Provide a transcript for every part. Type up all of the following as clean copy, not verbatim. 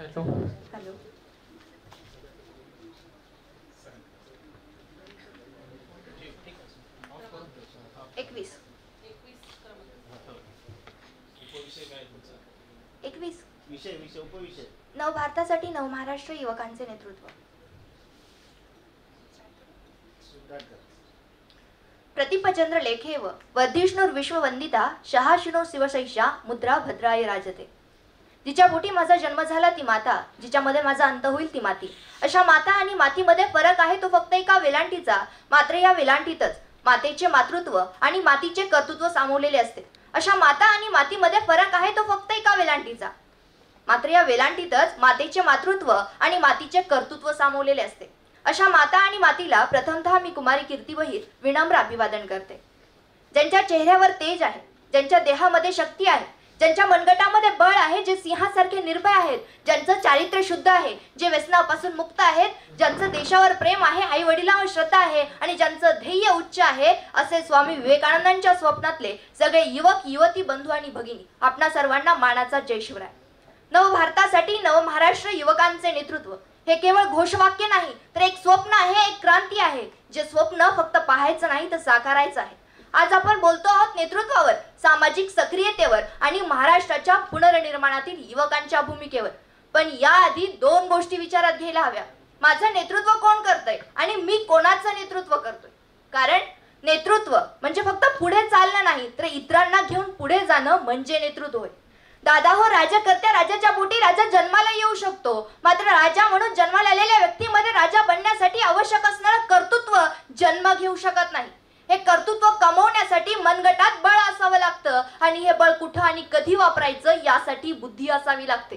Hello. 21 उपविषय नव भारतासाठी नव महाराष्ट्र युवकांचे नेतृत्व. प्रतिपचंद्र लेखेव वर्धिष्णुर विश्ववंदिता शहाशिनो शिवशैषा मुद्रा भद्राय राजते. जिच्या पोटी माझा जन्म झाला ती माता, जिच्यामध्ये माझा अंत होईल ती माती. अशा माता आणि मातीमध्ये फरक आहे तो फक्त एका वेलांटीचा. मात्र या वेलांटीतच मातेचे मातृत्व आणि मातीचे कर्तृत्व सामावलेले असते. अशा माता आणि मातीमध्ये फरक आहे तो फक्त एका वेलांटीचा. मात्र या वेलांटीतच मातेचे मातृत्व आणि मातीचे कर्तृत्व सामावलेले असते. अशा माता आणि मातीला प्रथमतः मी कुमारी कीर्तिवहीत विनम्र अभिवादन करते. ज्यांच्या चेहऱ्यावर तेज आहे, ज्यांच्या देहामध्ये शक्ती आहे, ज्यांच्या मनगटामध्ये बळ आहे, जे सिंहासारखे निर्भय आहेत, ज्यांचं चारित्र्य शुद्ध आहे, जे व्यसनापासून मुक्त आहेत, ज्यांचं देशावर प्रेम आहे, आई वडिलांवर श्रद्धा आहे आणि ज्यांचं ध्येय उच्च आहे, असे स्वामी विवेकानंदांच्या स्वप्नातले सगळे युवक युवती बंधू आणि भगिनी आपणा सर्वांना मानाचा जय शिवराय. नव भारतासाठी नव महाराष्ट्र युवकांचे नेतृत्व हे केवळ घोषवाक्य नाही, तर एक स्वप्न आहे, एक क्रांती आहे. जे स्वप्न फक्त पाहायचं नाही तर साकारायचं आहे. आज आपण बोलतो आहोत नेतृत्वावर, सामाजिक सक्रियतेवर आणि महाराष्ट्राच्या पुनर्निर्माणातील युवकांच्या भूमिकेवर. पण याआधी दोन गोष्टी विचारात घ्यायला हव्या. माझं नेतृत्व कोण करतंय आणि मी कोणाचं नेतृत्व करतोय. कारण नेतृत्व म्हणजे फक्त पुढे चालणं नाही, तर इतरांना घेऊन पुढे जाणं म्हणजे नेतृत्व होय. दादा हो, राजा करत्या राजाच्या पोटी राजा जन्माला येऊ शकतो. मात्र राजा म्हणून जन्माला आलेल्या व्यक्तीमध्ये राजा बनण्यासाठी आवश्यक असणारं कर्तृत्व जन्म घेऊ शकत नाही. हे कर्तृत्व कमवण्यासाठी मनगटात बळ असावं लागतं आणि हे बळ कुठं आणि कधी वापरायचं यासाठी बुद्धी असावी लागते.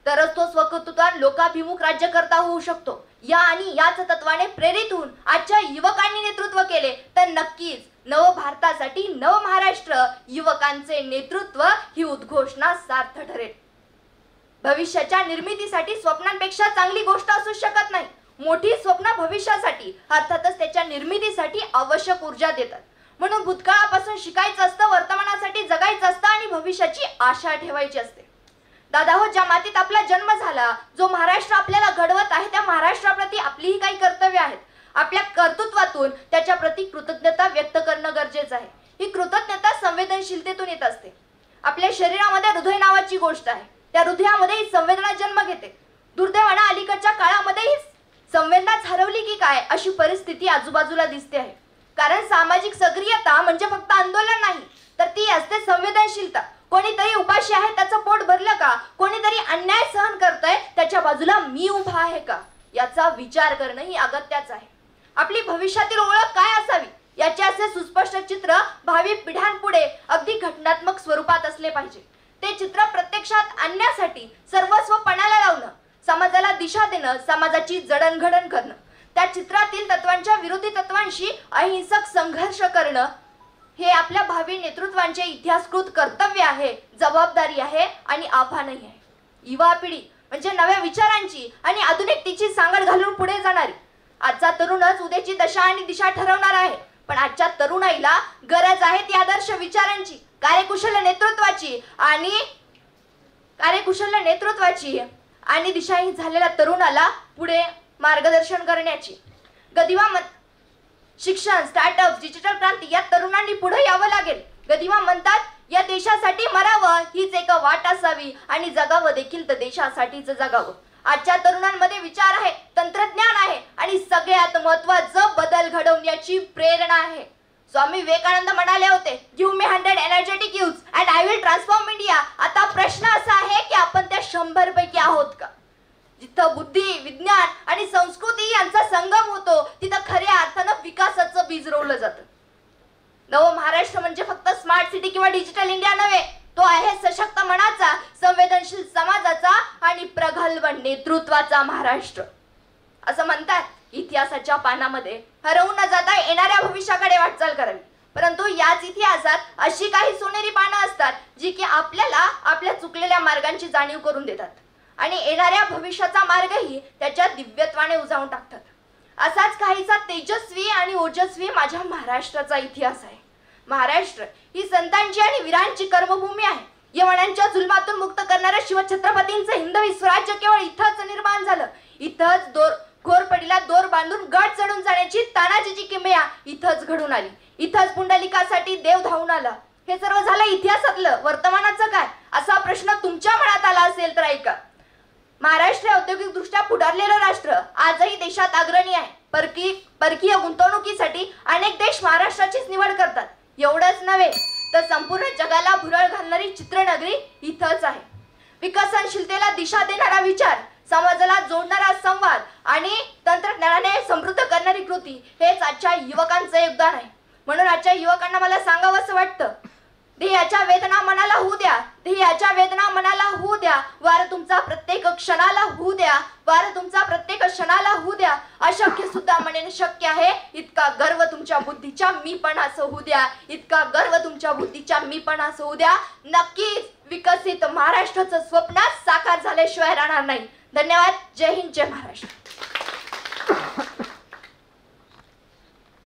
तरच तो स्वकर्तृत्वात लोकाभिमुख राज्यकर्ता होऊ शकतो. या आणि याच तत्वाने प्रेरित होऊन आजच्या युवकांनी नेतृत्व केले तर नक्कीच नव भारतासाठी नव महाराष्ट्र युवकांचे नेतृत्व ही उद्घोषणा सार्थ ठरेल. भविष्याच्या निर्मितीसाठी स्वप्नांपेक्षा चांगली गोष्ट असू शकत नाही. मोठी स्वप्न भविष्यासाठी अर्थातच त्याच्या निर्मितीसाठी आवश्यक ऊर्जा देतात. म्हणून भूतकाळापासून शिकायचं असतं, वर्तमानासाठी जगायचं असतं आणि भविष्याची आशा ठेवायची असते. दादा हो, ज्या मातीत आपला जन्म झाला, जो महाराष्ट्र आपल्याला घडवत आहे, त्या महाराष्ट्राप्रती आपलीही काही कर्तव्य आहेत. आपल्या कर्तृत्वातून त्याच्या प्रति कृतज्ञता व्यक्त करणं गरजेचं आहे. ही कृतज्ञता संवेदनशीलतेतून येत असते. आपल्या शरीरामध्ये हृदय नावाची गोष्ट आहे. त्या हृदयामध्ये ही संवेदना जन्म घेते. दुर्दैवाने अलीकडच्या काळामध्ये ही संवेदनाच हरवली की काय अशी परिस्थिती आजूबाजूला दिसते आहे. कारण सामाजिक सक्रियता म्हणजे फक्त आंदोलन नाही, तर ती असते संवेदनशीलता. कोणीतरी उपाशी आहे, त्याचं पोट भरलं का? कोणीतरी अन्याय सहन करतोय, त्याच्या बाजूला मी उभा आहे का? याचा विचार करणं ही अगत्याचं आहे. आपली भविष्यातील ओळख काय असावी याचे असे सुस्पष्ट चित्र भावी पिढ्यांपुढे अगदी घटनात्मक स्वरूपात असले पाहिजे. ते चित्र प्रत्यक्षात आणण्यासाठी सर्वस्व पणाला लावणं, समाजाला दिशा देणं, समाजाची जडणघडण करणं, त्या चित्रातील तत्वांच्या विरोधी तत्वांशी अहिंसक संघर्ष करणं हे आपल्या भावी नेतृत्वांचे इतिहासकृत कर्तव्य आहे, जबाबदारी आहे आणि आव्हानही आहे. युवा पिढी म्हणजे नव्या विचारांची आणि आधुनिकतेची सांगड घालून पुढे जाणारी. आजचा तरुणच उद्याची दशा आणि दिशा ठरवणार आहे. पण आजच्या तरुणाईला गरज आहे ती आदर्श विचारांची, कार्यकुशल नेतृत्वाची आणि दिशाहीन झालेल्या तरुणाला पुढे मार्गदर्शन करण्याची. गदिमा शिक्षण, स्टार्टअप, डिजिटल क्रांती या तरुणांनी पुढे यावं लागेल. गदिमा म्हणतात, या देशासाठी मरावं हीच एक वाट असावी आणि जगावं देखील तर देशासाठीच जगावं. आजच्या तरुणांमध्ये विचार आहे, तंत्रज्ञान आहे आणि सगळ्यात महत्त्वाचं बदल घडवण्याची प्रेरणा आहे. स्वामी विवेकानंद म्हणाले होते, give me 100 energetic youths and I will transform India. आता प्रश्न असा आहे की आपण त्या 100 पैकी आहोत का? जिथं बुद्धी, विज्ञान आणि संस्कृती यांचा संगम होतो तिथं खऱ्या अर्थानं विकासाचं बीज रोवलं जातं. नव महाराष्ट्र म्हणजे फक्त स्मार्ट सिटी किंवा डिजिटल इंडिया नव्हे, तो आहे सशक्त मनाचा, संवेदनशील समाजाचा आणि प्रगल्भ नेतृत्वाचा महाराष्ट्र. असं म्हणतात, इतिहासाच्या पानामध्ये हरवून न जाता येणाऱ्या भविष्याकडे वाटचाल करावी. परंतु याच इतिहासात अशी काही सोनेरी पानं असतात जी की आपल्याला आपल्या चुकलेल्या मार्गांची जाणीव करून देतात आणि येणाऱ्या भविष्याचा मार्गही त्याच्या दिव्यत्वाने उजाळून टाकतात. असाच काहीसा तेजस्वी आणि ओजस्वी माझ्या महाराष्ट्राचा इतिहास आहे. महाराष्ट्र ही संतांची आणि वीरांची कर्मभूमी आहे. यवनांच्या जुलमातून मुक्त करणाऱ्या शिवछत्रपतींचं हिंदवी स्वराज्य केवळ इथंच निर्माण झालं. इथंच घोरपडीला दोर बांधून गड चढून जाण्याची तानाजीची किमया इथंच घडून आली. इथंच पुंडलिकासाठी देव धावून आला. हे सर्व झालं इतिहासातलं. वर्तमानाचं काय असा प्रश्न तुमच्या मनात आला असेल तर ऐका. महाराष्ट्र औद्योगिकदृष्ट्या पुढारलेलं राष्ट्र आजही देशात अग्रणी आहे. परकीय गुंतवणुकीसाठी अनेक देश महाराष्ट्राचीच निवड करतात. एवढंच नव्हे तर संपूर्ण जगाला भुरळ घालणारी चित्रनगरी इथंच आहे. विकसनशीलतेला दिशा देणारा विचार, समाजाला जोडणारा संवाद आणि तंत्रज्ञानाने समृद्ध करणारी कृती हेच आजच्या युवकांचं योगदान आहे. म्हणून आजच्या युवकांना मला सांगावंसं वाटतं, ध्येयाच्या वेदना मनाला होऊ द्या, ध्येयाच्या वेदना मनाला होऊ द्या, वार तुमचा प्रत्येक क्षणाला होऊ द्या, वार तुमचा प्रत्येक क्षणाला होऊ द्या. अशक्य सुद्धा म्हणेन शक्य आहे. इतका गर्व तुमच्या बुद्धीच्या मीपणाचं होऊ द्या, इतका गर्व तुमच्या बुद्धीच्या मीपणाचं होऊ द्या. नक्कीच विकसित महाराष्ट्राचं स्वप्न साकार झाल्याशिवाय राहणार नाही. धन्यवाद. जय हिंद, जय महाराष्ट्र.